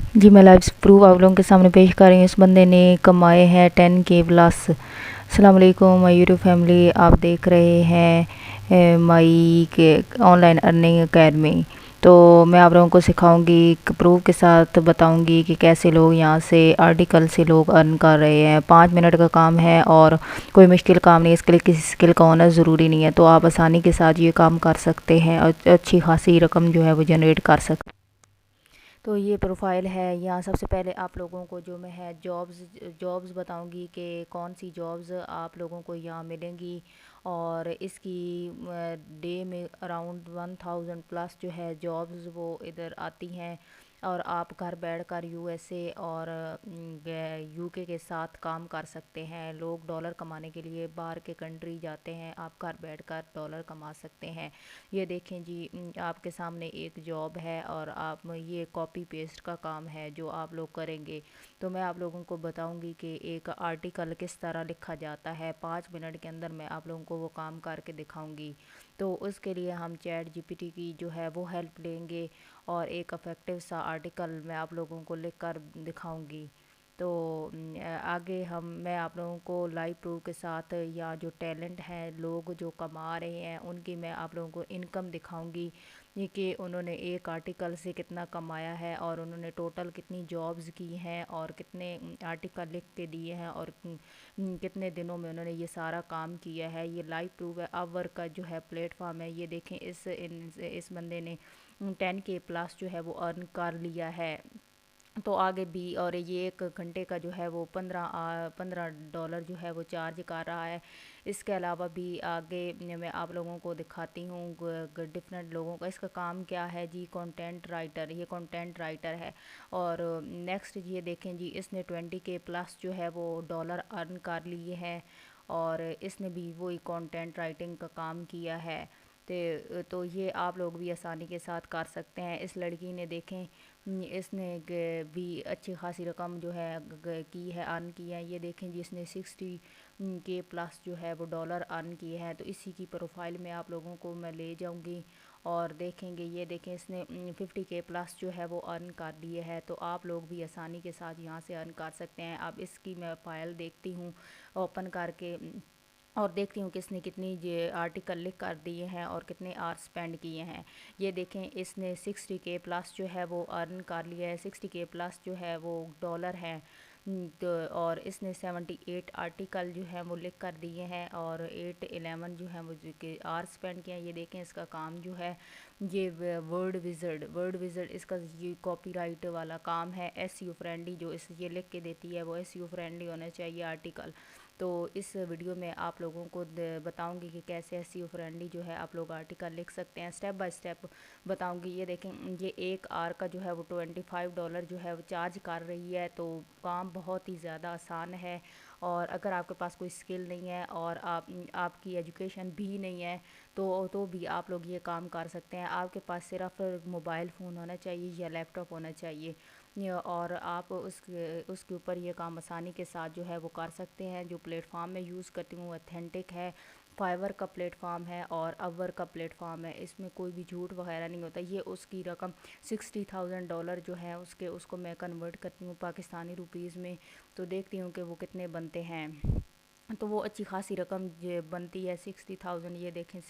जी, मैं live proof आप लोगों के सामने पेश कर रही हूँ। इस बंदे ने कमाए हैं 10K प्लस। अस्सलाम वालेकुम माय यूट्यूब फैमिली, आप देख रहे हैं माई के ऑनलाइन अर्निंग एकेडमी। तो मैं आप लोगों को सिखाऊंगी, प्रूफ के साथ बताऊंगी कि कैसे लोग यहाँ से आर्टिकल से लोग अर्न कर रहे हैं। 5 मिनट का काम है और कोई मुश्किल काम नहीं है। इसके लिए किसी स्किल का होना ज़रूरी नहीं है, तो आप आसानी के साथ ये काम कर सकते हैं और अच्छी खासी रकम जो है वो जनरेट कर सकते हैं। तो ये प्रोफाइल है। यहाँ सबसे पहले आप लोगों को जो मैं है जॉब्स बताऊंगी कि कौन सी जॉब्स आप लोगों को यहाँ मिलेंगी। और इसकी डे में अराउंड 1000 प्लस जो है जॉब्स वो इधर आती हैं। और आप घर बैठकर यूएसए और यूके के साथ काम कर सकते हैं। लोग डॉलर कमाने के लिए बाहर के कंट्री जाते हैं, आप घर बैठकर डॉलर कमा सकते हैं। ये देखें जी, आपके सामने एक जॉब है और आप ये कॉपी पेस्ट का काम है जो आप लोग करेंगे। तो मैं आप लोगों को बताऊंगी कि एक आर्टिकल किस तरह लिखा जाता है। 5 मिनट के अंदर मैं आप लोगों को वो काम करके दिखाऊंगी। तो उसके लिए हम चैट जीपीटी की जो है वो हेल्प लेंगे और एक अफेक्टिव सा आर्टिकल मैं आप लोगों को लिख कर दिखाऊंगी। तो आगे मैं आप लोगों को लाइव प्रूफ के साथ या जो टैलेंट हैं, लोग जो कमा रहे हैं, उनकी मैं आप लोगों को इनकम दिखाऊंगी। ये कि उन्होंने एक आर्टिकल से कितना कमाया है और उन्होंने टोटल कितनी जॉब्स की हैं और कितने आर्टिकल लिख के दिए हैं और कितने दिनों में उन्होंने ये सारा काम किया है। ये लाइव प्रूफ है। अपवर्क का जो है प्लेटफॉर्म है। ये देखें, इस बंदे ने 10K प्लस जो है वो अर्न कर लिया है। तो आगे भी, और ये 1 घंटे का जो है वो 15 डॉलर जो है वो चार्ज कर रहा है। इसके अलावा भी आगे मैं आप लोगों को दिखाती हूँ डिफरेंट लोगों का। इसका काम क्या है जी, कंटेंट राइटर। ये कंटेंट राइटर है। और नेक्स्ट ये देखें जी, इसने 20K प्लस जो है वो डॉलर अर्न कर लिए हैं और इसने भी वही कंटेंट राइटिंग का काम किया है। तो ये आप लोग भी आसानी के साथ कर सकते हैं। इस लड़की ने देखें, इसने भी अच्छी खासी रकम जो है की है, अर्न की है। ये देखें जी, इसने 60K प्लस जो है वो डॉलर अर्न किए हैं। तो इसी की प्रोफाइल में आप लोगों को मैं ले जाऊंगी और देखेंगे। ये देखें, इसने 50K प्लस जो है वो अर्न कर लिए है। तो आप लोग भी आसानी के साथ यहाँ से अर्न कर सकते हैं। अब इसकी मैं फाइल देखती हूँ ओपन करके और देखती हूँ कि इसने कितनी ये आर्टिकल लिख कर दिए हैं और कितने आवर्स स्पेंड किए हैं। ये देखें, इसने 60K प्लस जो है वो अर्न कर लिया है। 60K प्लस जो है वो डॉलर है। तो और इसने 78 आर्टिकल जो है वो लिख कर दिए हैं और 811 जो है वो आवर्स स्पेंड किए हैं। ये देखें, इसका काम जो है ये वर्ड विजर्ड इसका ये कॉपीराइट वाला काम है। एसईओ फ्रेंडली जो इस ये लिख के देती है वो एसईओ फ्रेंडली होना चाहिए आर्टिकल। तो इस वीडियो में आप लोगों को बताऊंगी कि कैसे एसईओ फ्रेंडली जो है आप लोग आर्टिकल लिख सकते हैं। स्टेप बाय स्टेप बताऊंगी। ये देखें, ये 1 आवर का जो है वो $25 जो है वो चार्ज कर रही है। तो काम बहुत ही ज़्यादा आसान है। और अगर आपके पास कोई स्किल नहीं है और आपकी एजुकेशन भी नहीं है तो भी आप लोग ये काम कर सकते हैं। आपके पास सिर्फ मोबाइल फ़ोन होना चाहिए या लैपटॉप होना चाहिए और आप उसके ऊपर ये काम आसानी के साथ जो है वो कर सकते हैं। जो प्लेटफॉर्म मैं यूज़ करती हूँ ऑथेंटिक है, फाइवर का प्लेटफॉर्म है और अवर का प्लेटफॉर्म है। इसमें कोई भी झूठ वगैरह नहीं होता। ये उसकी रकम $60,000 जो है उसको मैं कन्वर्ट करती हूँ पाकिस्तानी रुपीज़ में। तो देखती हूँ कि वो कितने बनते हैं। तो वो अच्छी खासी रकम बनती है 60,000। ये देखें,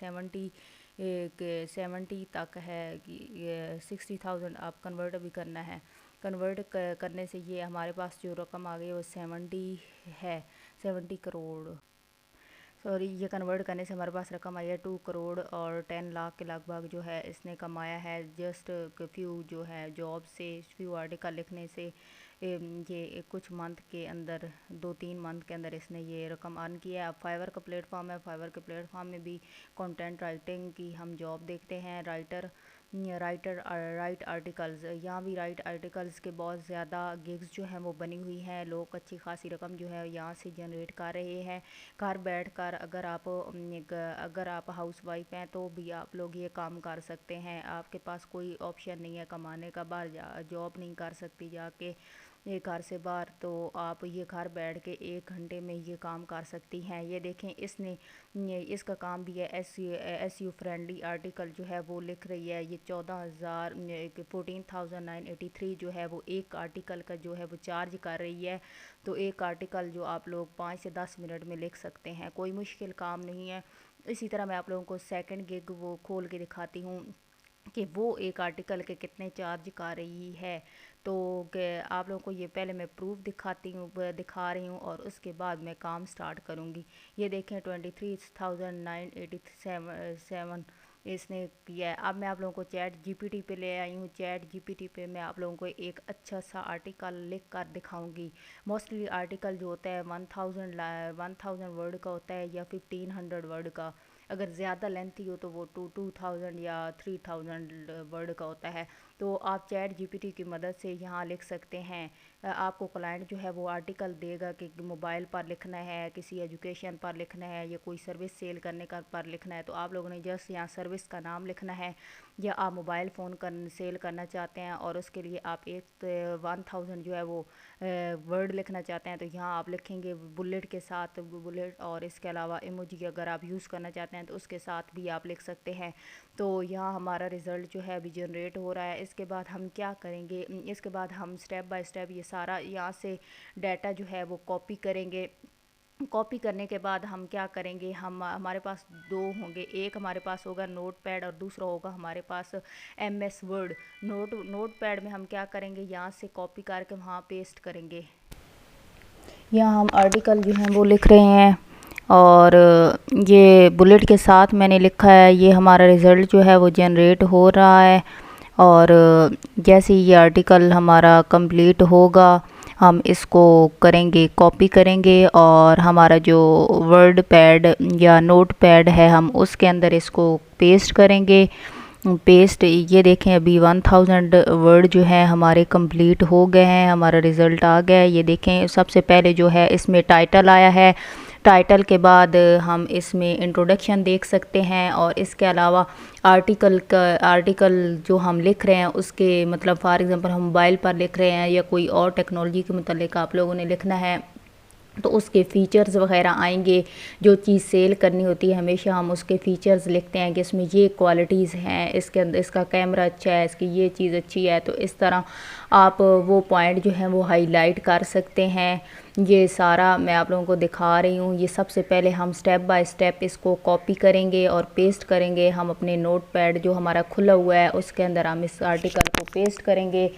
70 तक है कि 60,000 आप कन्वर्ट भी करना है। कन्वर्ट करने से ये हमारे पास जो रकम आ गई वो 70 है, 70 करोड़। सॉरी, ये कन्वर्ट करने से हमारे पास रकम आई है 2 करोड़ और 10 लाख के लगभग जो है इसने कमाया है। जस्ट फ्यू जो है जॉब से, फ्यू आर्टिकल लिखने से ये कुछ मंथ के अंदर, 2-3 मंथ के अंदर इसने ये रकम अर्न किया है। अब फाइवर का प्लेटफॉर्म है। फाइवर के प्लेटफॉर्म में भी कंटेंट राइटिंग की हम जॉब देखते हैं। राइट आर्टिकल्स, यहाँ भी राइट आर्टिकल्स के बहुत ज़्यादा गिग्स जो हैं वो बनी हुई हैं। लोग अच्छी खासी रकम जो है यहाँ से जनरेट कर रहे हैं घर बैठकर। अगर आप हाउस वाइफ हैं तो भी आप लोग ये काम कर सकते हैं। आपके पास कोई ऑप्शन नहीं है कमाने का, बाहर जॉब नहीं कर सकती जाके। ये घर से बाहर, तो आप ये घर बैठ के 1 घंटे में ये काम कर सकती हैं। ये देखें, इसका काम भी है एस यू फ्रेंडली आर्टिकल जो है वो लिख रही है। ये 14,983 जो है वो एक आर्टिकल का जो है वो चार्ज कर रही है। तो एक आर्टिकल जो आप लोग 5 से 10 मिनट में लिख सकते हैं, कोई मुश्किल काम नहीं है। इसी तरह मैं आप लोगों को सेकंड गिग वो खोल के दिखाती हूँ कि वो एक आर्टिकल के कितने चार्ज कर रही है। तो आप लोगों को ये पहले मैं प्रूफ दिखा रही हूँ और उसके बाद मैं काम स्टार्ट करूँगी। ये देखें, 23,987 इसने किया है। अब मैं आप लोगों को चैट जीपीटी पे ले आई हूँ। चैट जीपीटी पे मैं आप लोगों को एक अच्छा सा आर्टिकल लिख कर दिखाऊंगी। मोस्टली आर्टिकल जो होता है 1000 वर्ड का होता है या 1500 वर्ड का। अगर ज़्यादा लेंथी हो तो वो 2000 या 3000 वर्ड का होता है। तो आप चैट जीपीटी की मदद से यहाँ लिख सकते हैं। आपको क्लाइंट जो है वो आर्टिकल देगा कि मोबाइल पर लिखना है, किसी एजुकेशन पर लिखना है, या कोई सर्विस सेल करने का पर लिखना है। तो आप लोगों ने जस्ट यहाँ सर्विस का नाम लिखना है, या आप मोबाइल फ़ोन सेल करना चाहते हैं और उसके लिए आप 1000 जो है वो वर्ड लिखना चाहते हैं। तो यहाँ आप लिखेंगे बुलेट के साथ बुलेट, और इसके अलावा इमोजी अगर आप यूज़ करना चाहते हैं तो उसके साथ भी आप लिख सकते हैं। तो यहाँ हमारा रिज़ल्ट जो है अभी जनरेट हो रहा है। इसके बाद हम क्या करेंगे, इसके बाद हम स्टेप बाय स्टेप ये सारा यहाँ से डाटा जो है वो कॉपी करेंगे। कॉपी करने के बाद हम क्या करेंगे, हमारे पास दो होंगे, एक हमारे पास होगा नोट पैड और दूसरा होगा हमारे पास MS वर्ड। नोट पैड में हम क्या करेंगे, यहाँ से कॉपी करके वहाँ पेस्ट करेंगे। यहाँ हम आर्टिकल जो हैं वो लिख रहे हैं, और ये बुलेट के साथ मैंने लिखा है। ये हमारा रिज़ल्ट जो है वो जनरेट हो रहा है, और जैसे ये आर्टिकल हमारा कंप्लीट होगा हम इसको कॉपी करेंगे, और हमारा जो वर्ड पैड या नोट पैड है हम उसके अंदर इसको पेस्ट करेंगे। ये देखें, अभी 1000 वर्ड जो है हमारे कंप्लीट हो गए हैं, हमारा रिज़ल्ट आ गया है। ये देखें, सबसे पहले जो है इसमें टाइटल आया है। टाइटल के बाद हम इसमें इंट्रोडक्शन देख सकते हैं, और इसके अलावा आर्टिकल जो हम लिख रहे हैं उसके मतलब फॉर एग्ज़ाम्पल हम मोबाइल पर लिख रहे हैं या कोई और टेक्नोलॉजी के मतलब आप लोगों ने लिखना है तो उसके फ़ीचर्स वगैरह आएंगे। जो चीज़ सेल करनी होती है हमेशा हम उसके फ़ीचर्स लिखते हैं कि इसमें ये क्वालिटीज़ हैं, इसके अंदर इसका कैमरा अच्छा है, इसकी ये चीज़ अच्छी है। तो इस तरह आप वो पॉइंट जो हैं वो हाईलाइट कर सकते हैं। ये सारा मैं आप लोगों को दिखा रही हूँ। ये सबसे पहले हम स्टेप बाय स्टेप इसको कॉपी करेंगे और पेस्ट करेंगे। हम अपने नोट पैड जो हमारा खुला हुआ है उसके अंदर हम इस आर्टिकल को पेस्ट करेंगे।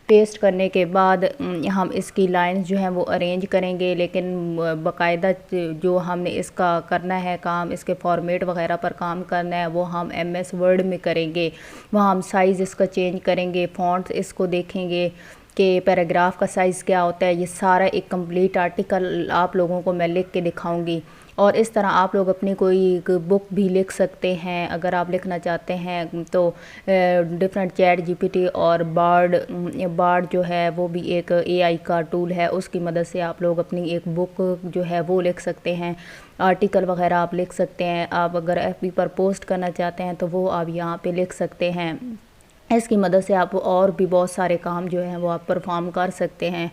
पेस्ट करने के बाद हम इसकी लाइंस जो हैं वो अरेंज करेंगे, लेकिन बाकायदा जो हमने इसका करना है काम, इसके फॉर्मेट वगैरह पर काम करना है वो हम MS वर्ड में करेंगे। वहाँ हम साइज़ इसका चेंज करेंगे, फ़ॉन्ट्स इसको देखेंगे कि पैराग्राफ का साइज़ क्या होता है। ये सारा एक कंप्लीट आर्टिकल आप लोगों को मैं लिख के दिखाऊंगी। और इस तरह आप लोग अपनी कोई बुक भी लिख सकते हैं अगर आप लिखना चाहते हैं तो। डिफरेंट चैट जीपीटी और बार्ड जो है वो भी एक AI का टूल है, उसकी मदद से आप लोग अपनी एक बुक जो है वो लिख सकते हैं। आर्टिकल वगैरह आप लिख सकते हैं। आप अगर FB पर पोस्ट करना चाहते हैं तो वो आप यहाँ पे लिख सकते हैं। इसकी मदद से आप और भी बहुत सारे काम जो हैं वो आप परफॉर्म कर सकते हैं।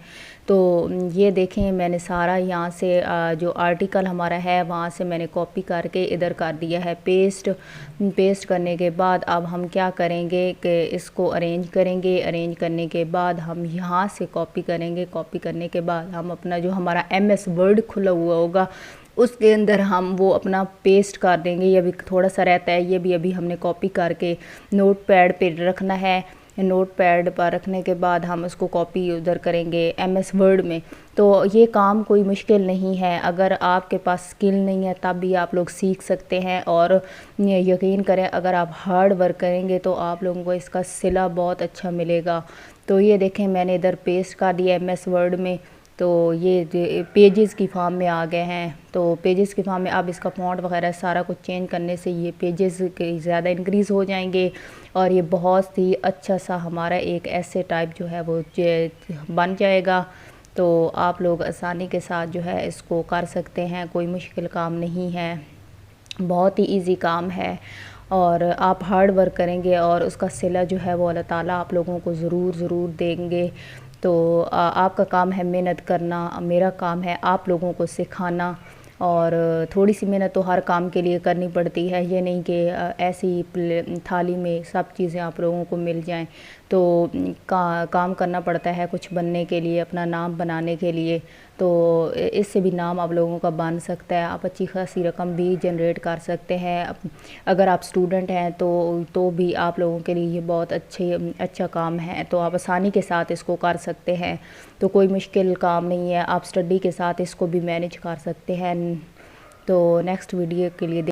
तो ये देखें, मैंने सारा यहाँ से जो आर्टिकल हमारा है वहाँ से मैंने कॉपी करके इधर कर दिया है पेस्ट करने के बाद अब हम क्या करेंगे कि इसको अरेंज करेंगे। अरेंज करने के बाद हम यहाँ से कॉपी करेंगे। कॉपी करने के बाद हम अपना जो हमारा MS वर्ड खुला हुआ होगा उसके अंदर हम वो अपना पेस्ट कर देंगे। ये अभी थोड़ा सा रहता है, ये भी अभी हमने कॉपी करके नोट पैड पे रखना है। नोट पैड पर रखने के बाद हम उसको कॉपी उधर करेंगे MS वर्ड में। तो ये काम कोई मुश्किल नहीं है, अगर आपके पास स्किल नहीं है तब भी आप लोग सीख सकते हैं। और यकीन करें अगर आप हार्ड वर्क करेंगे तो आप लोगों को इसका सिला बहुत अच्छा मिलेगा। तो ये देखें, मैंने इधर पेस्ट कर दिया MS वर्ड में। तो ये पेजेस की फॉर्म में आ गए हैं। तो पेजेस की फॉर्म में अब इसका फ़ॉन्ट वगैरह सारा कुछ चेंज करने से ये पेजेस के ज़्यादा इंक्रीज़ हो जाएंगे, और ये बहुत ही अच्छा सा हमारा एक ऐसे टाइप जो है वो बन जाएगा। तो आप लोग आसानी के साथ जो है इसको कर सकते हैं, कोई मुश्किल काम नहीं है, बहुत ही इजी काम है। और आप हार्ड वर्क करेंगे और उसका सिला जो है वो अल्लाह ताला आप लोगों को ज़रूर देंगे। तो आपका काम है मेहनत करना, मेरा काम है आप लोगों को सिखाना। और थोड़ी सी मेहनत तो हर काम के लिए करनी पड़ती है, ये नहीं कि ऐसी थाली में सब चीज़ें आप लोगों को मिल जाएं। तो काम करना पड़ता है कुछ बनने के लिए, अपना नाम बनाने के लिए। तो इससे भी नाम आप लोगों का बन सकता है, आप अच्छी खासी रकम भी जनरेट कर सकते हैं। अगर आप स्टूडेंट हैं तो भी आप लोगों के लिए ये बहुत अच्छा काम है, तो आप आसानी के साथ इसको कर सकते हैं। तो कोई मुश्किल काम नहीं है, आप स्टडी के साथ इसको भी मैनेज कर सकते हैं। तो नेक्स्ट वीडियो के लिए